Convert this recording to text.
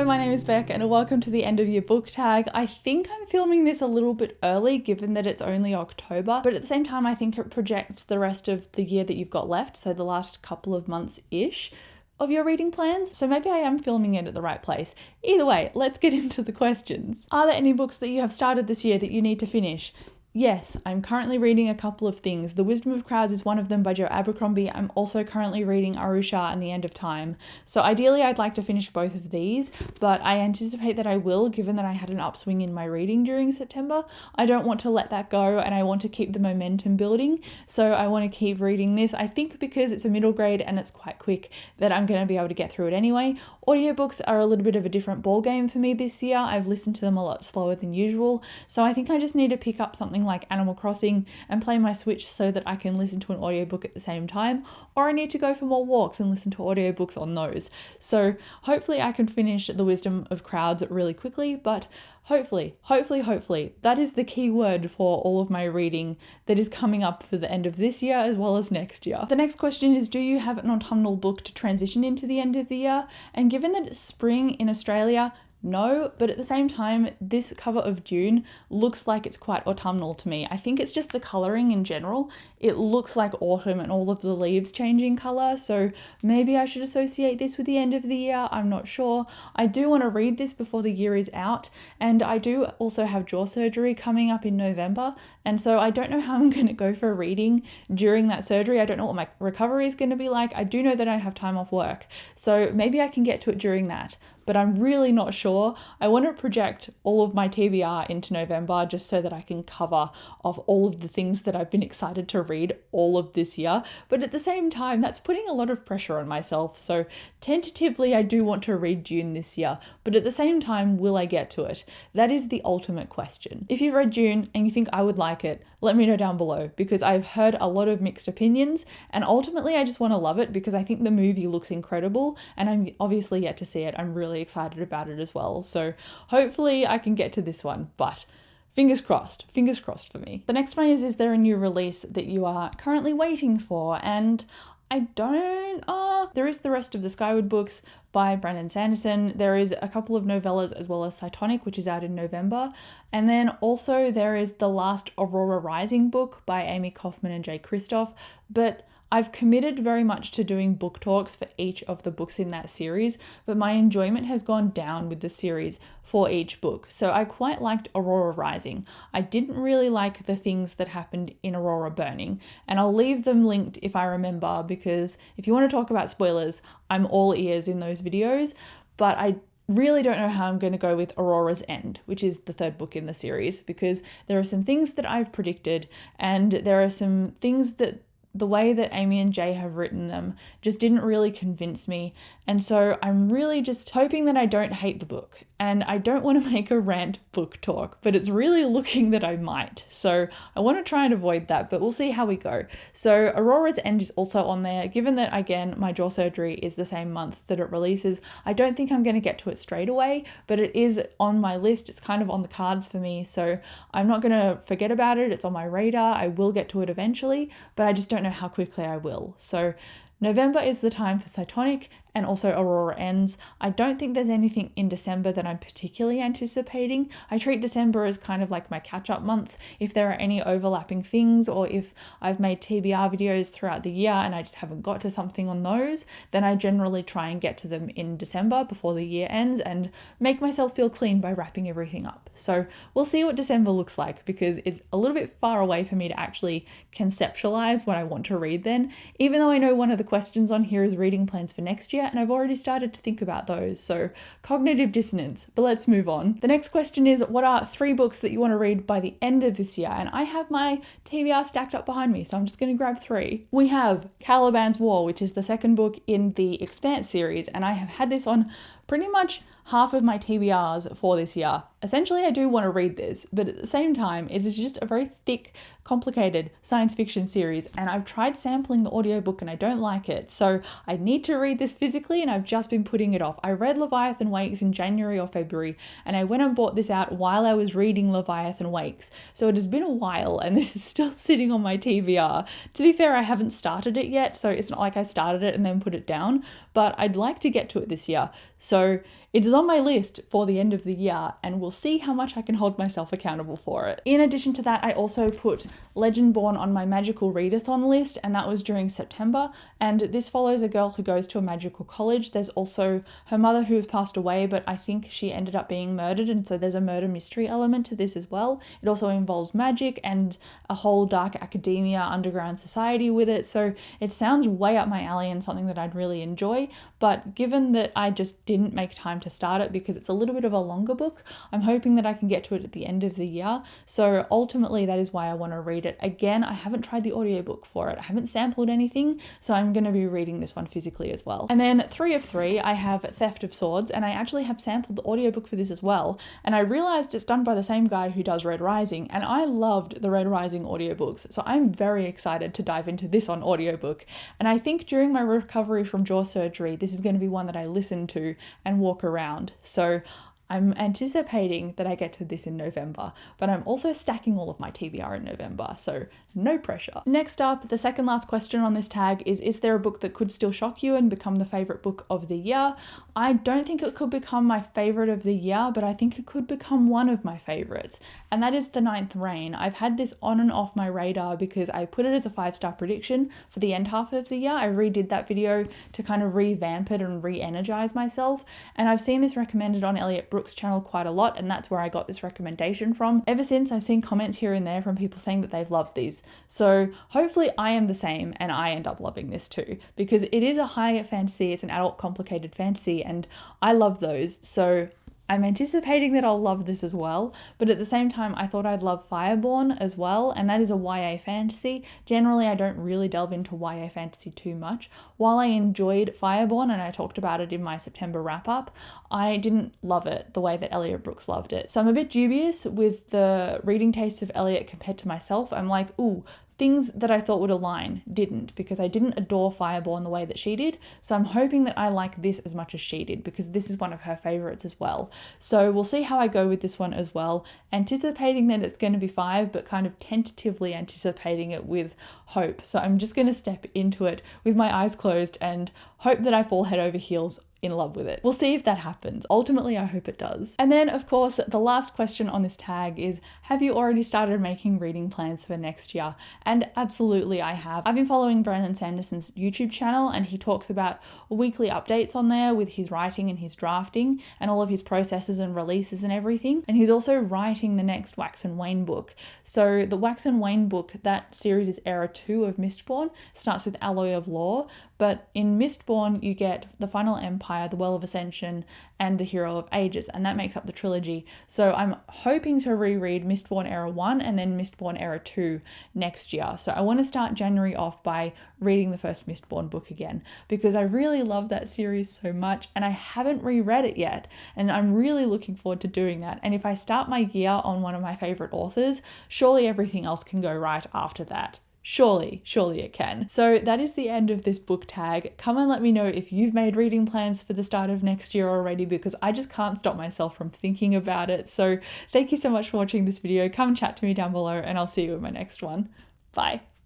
my name is Beck and welcome to the end of your book tag. I think I'm filming this a little bit early given that it's only October, but at the same time I think it projects the rest of the year that you've got left, so the last couple of months-ish of your reading plans, so maybe I am filming it at the right place. Either way, let's get into the questions. Are there any books that you have started this year that you need to finish? Yes, I'm currently reading a couple of things. The Wisdom of Crowds is one of them by Joe Abercrombie. I'm also currently reading Arusha and the End of Time. So ideally I'd like to finish both of these, but I anticipate that I will, given that I had an upswing in my reading during September. I don't want to let that go and I want to keep the momentum building. So I want to keep reading this. I think because it's a middle grade and it's quite quick that I'm going to be able to get through it anyway. Audiobooks are a little bit of a different ball game for me this year. I've listened to them a lot slower than usual. So I think I just need to pick up something like Animal Crossing and play my Switch so that I can listen to an audiobook at the same time, or I need to go for more walks and listen to audiobooks on those. So hopefully I can finish The Wisdom of Crowds really quickly, but hopefully, that is the key word for all of my reading that is coming up for the end of this year as well as next year. The next question is, do you have an autumnal book to transition into the end of the year? And given that it's spring in Australia, no, but at the same time, this cover of June looks like it's quite autumnal to me. I think it's just the colouring in general. It looks like autumn and all of the leaves changing colour, so maybe I should associate this with the end of the year. I'm not sure. I do want to read this before the year is out, and I do also have jaw surgery coming up in November, and so I don't know how I'm going to go for reading during that surgery. I don't know what my recovery is going to be like. I do know that I have time off work, so maybe I can get to it during that, but I'm really not sure. I want to project all of my TBR into November just so that I can cover off all of the things that I've been excited to read all of this year. But at the same time, that's putting a lot of pressure on myself. So tentatively, I do want to read June this year, but at the same time, will I get to it? That is the ultimate question. If you've read June and you think I would like it, let me know down below, because I've heard a lot of mixed opinions, and ultimately I just want to love it because I think the movie looks incredible and I'm obviously yet to see it. I'm really excited about it as well. So hopefully I can get to this one, but fingers crossed for me. The next one is there a new release that you are currently waiting for? And I don't, there is the rest of the Skyward books by Brandon Sanderson. There is a couple of novellas as well as Cytonic, which is out in November. And then also there is the last Aurora Rising book by Amy Kaufman and Jay Kristoff. But I've committed very much to doing book talks for each of the books in that series, but my enjoyment has gone down with the series for each book. So I quite liked Aurora Rising. I didn't really like the things that happened in Aurora Burning, and I'll leave them linked if I remember, because if you want to talk about spoilers, I'm all ears in those videos, but I really don't know how I'm going to go with Aurora's End, which is the third book in the series, because there are some things that I've predicted, and there are some things that the way that Amy and Jay have written them just didn't really convince me. And so I'm really just hoping that I don't hate the book. And I don't want to make a rant book talk, but it's really looking that I might. So I want to try and avoid that, but we'll see how we go. So Aurora's End is also on there. Given that, again, my jaw surgery is the same month that it releases, I don't think I'm going to get to it straight away, but it is on my list. It's kind of on the cards for me. So I'm not going to forget about it. It's on my radar. I will get to it eventually, but I just don't know how quickly I will. So November is the time for Cytonic, and also Aurora Ends. I don't think there's anything in December that I'm particularly anticipating. I treat December as kind of like my catch-up month. If there are any overlapping things, or if I've made TBR videos throughout the year and I just haven't got to something on those, then I generally try and get to them in December before the year ends and make myself feel clean by wrapping everything up. So we'll see what December looks like, because it's a little bit far away for me to actually conceptualize what I want to read then, even though I know one of the questions on here is reading plans for next year, and I've already started to think about those. So cognitive dissonance, but let's move on. The next question is, what are 3 books that you want to read by the end of this year? And I have my TBR stacked up behind me, so I'm just going to grab 3. We have Caliban's War, which is the second book in the Expanse series, and I have had this on pretty much half of my TBRs for this year. Essentially, I do want to read this, but at the same time, it is just a very thick, complicated science fiction series, and I've tried sampling the audiobook and I don't like it, so I need to read this physically, and I've just been putting it off. I read Leviathan Wakes in January or February, and I went and bought this out while I was reading Leviathan Wakes, so it has been a while, and this is still sitting on my TBR. To be fair, I haven't started it yet, so it's not like I started it and then put it down, but I'd like to get to it this year. So it is on my list for the end of the year, and we'll see how much I can hold myself accountable for it. In addition to that, I also put Legendborn on my magical readathon list, and that was during September. And this follows a girl who goes to a magical college. There's also her mother who has passed away, but I think she ended up being murdered, and so there's a murder mystery element to this as well. It also involves magic and a whole dark academia underground society with it, so it sounds way up my alley and something that I'd really enjoy. But given that I just didn't make time to start it because it's a little bit of a longer book, I'm hoping that I can get to it at the end of the year. So ultimately that is why I want to read it. Again, I haven't tried the audiobook for it. I haven't sampled anything, so I'm going to be reading this one physically as well. And then 3 of 3, I have Theft of Swords, and I actually have sampled the audiobook for this as well. And I realized it's done by the same guy who does Red Rising, and I loved the Red Rising audiobooks. So I'm very excited to dive into this on audiobook. And I think during my recovery from jaw surgery, this is going to be one that I listen to and walk around. So I'm anticipating that I get to this in November, but I'm also stacking all of my TBR in November, so no pressure. Next up, the second last question on this tag is there a book that could still shock you and become the favorite book of the year? I don't think it could become my favorite of the year, but I think it could become one of my favorites, and that is The Ninth Reign. I've had this on and off my radar because I put it as a 5-star prediction for the end half of the year. I redid that video to kind of revamp it and re-energize myself, and I've seen this recommended on Elliot Brooks' channel quite a lot, and that's where I got this recommendation from. Ever since, I've seen comments here and there from people saying that they've loved these. So hopefully I am the same and I end up loving this too, because it is a high fantasy, it's an adult complicated fantasy, and I love those. So I'm anticipating that I'll love this as well, but at the same time, I thought I'd love Fireborn as well, and that is a YA fantasy. Generally, I don't really delve into YA fantasy too much. While I enjoyed Fireborn, and I talked about it in my September wrap-up, I didn't love it the way that Elliot Brooks loved it. So I'm a bit dubious with the reading taste of Elliot compared to myself. I'm like, ooh, things that I thought would align didn't, because I didn't adore Fireborn the way that she did. So I'm hoping that I like this as much as she did, because this is one of her favorites as well. So we'll see how I go with this one as well, anticipating that it's going to be 5, but kind of tentatively anticipating it with hope. So I'm just going to step into it with my eyes closed and hope that I fall head over heels in love with it. We'll see if that happens. Ultimately, I hope it does. And then, of course, the last question on this tag is, have you already started making reading plans for next year? And absolutely, I have. I've been following Brandon Sanderson's YouTube channel, and he talks about weekly updates on there with his writing and his drafting and all of his processes and releases and everything. And he's also writing the next Wax and Wayne book. So the Wax and Wayne book, that series is Era 2 of Mistborn, starts with Alloy of Law, but in Mistborn you get the Final Empire, the Well of Ascension, and the Hero of Ages, and that makes up the trilogy. So I'm hoping to reread Mistborn Era 1 and then Mistborn Era 2 next year. So I want to start January off by reading the first Mistborn book again, because I really love that series so much and I haven't reread it yet, and I'm really looking forward to doing that. And if I start my year on one of my favorite authors, surely everything else can go right after that. Surely it can. So that is the end of this book tag. Come and let me know if you've made reading plans for the start of next year already, because I just can't stop myself from thinking about it. So thank you so much for watching this video. Come chat to me down below, and I'll see you in my next one. Bye.